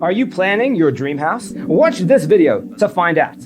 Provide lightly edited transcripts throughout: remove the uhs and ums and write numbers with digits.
Are you planning your dream house? Watch this video to find out.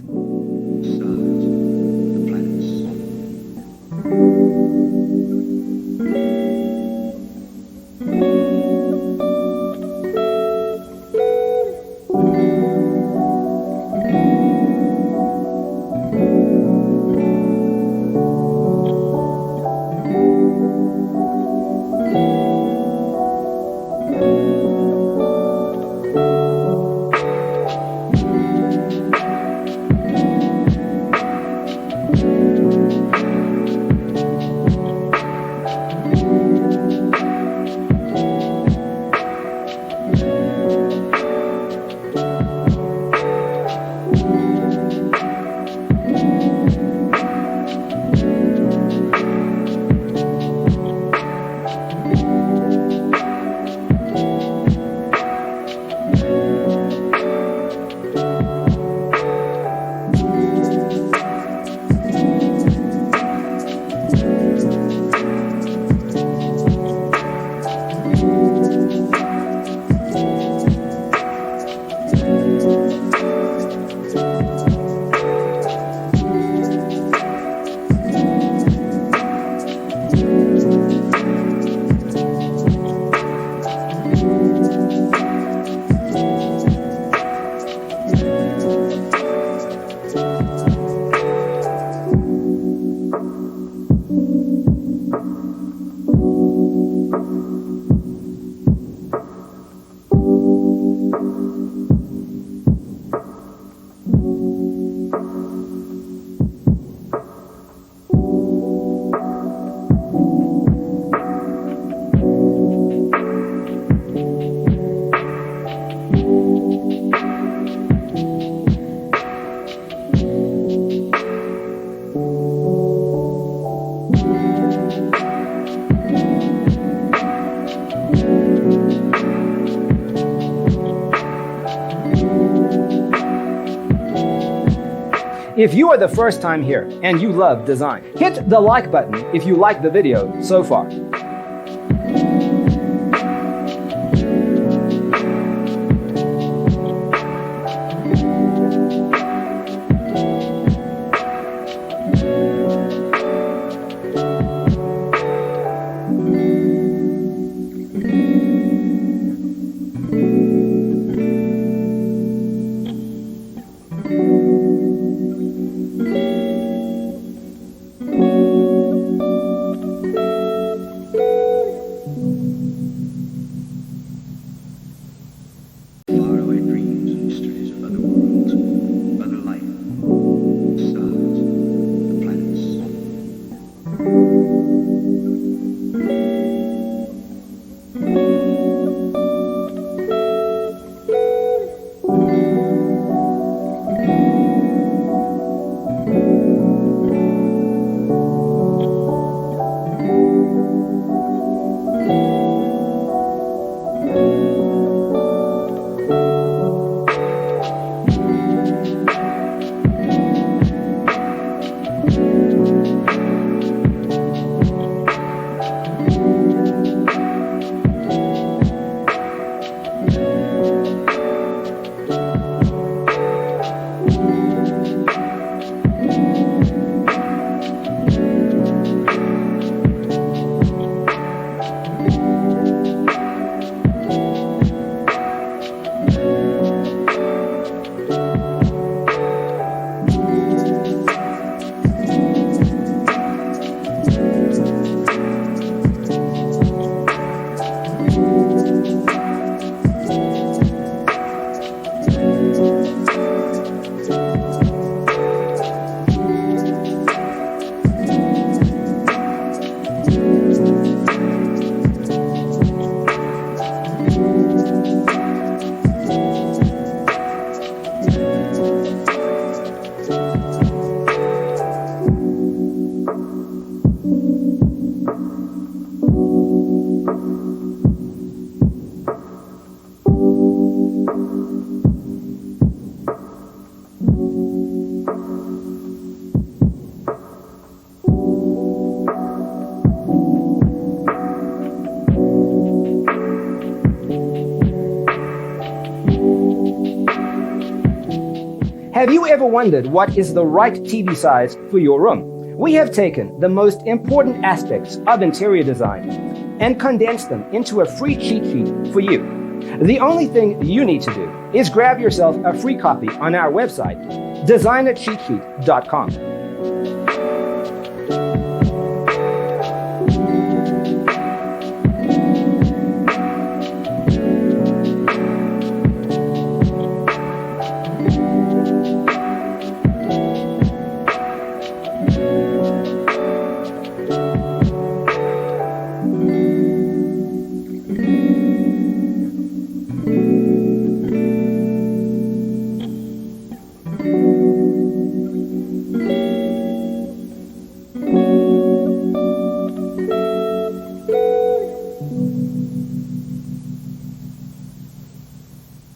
If you are the first time here and you love design, hit the like button if you like the video so far. Have you ever wondered what is the right TV size for your room? We have taken the most important aspects of interior design and condensed them into a free cheat sheet for you. The only thing you need to do is grab yourself a free copy on our website, designercheatsheet.com.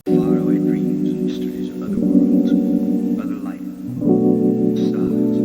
Faraway dreams and mysteries of other worlds, other life, stars, the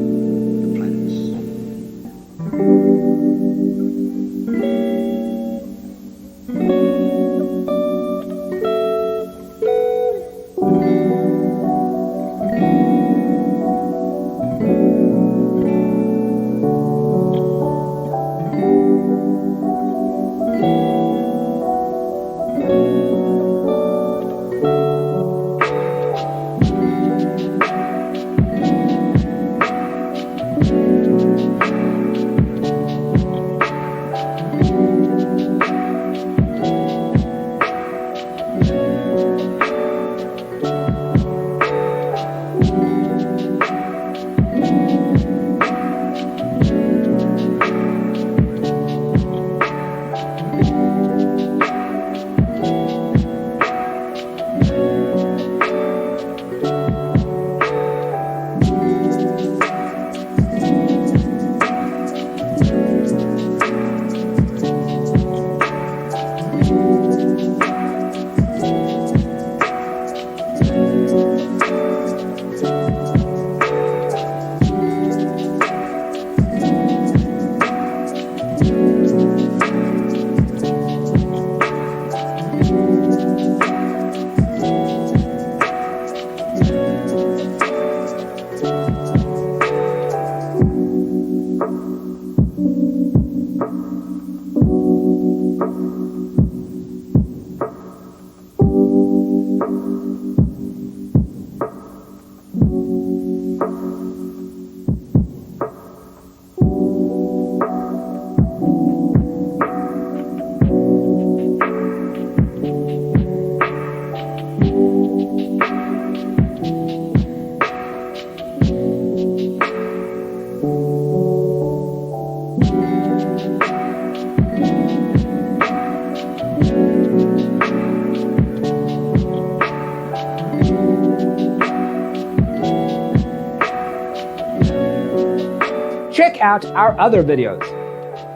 Check out our other videos.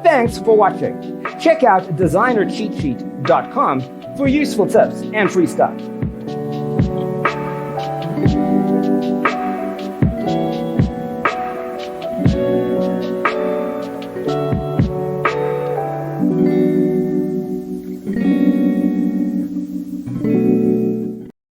Thanks for watching. Check out designercheatsheet.com for useful tips and free stuff.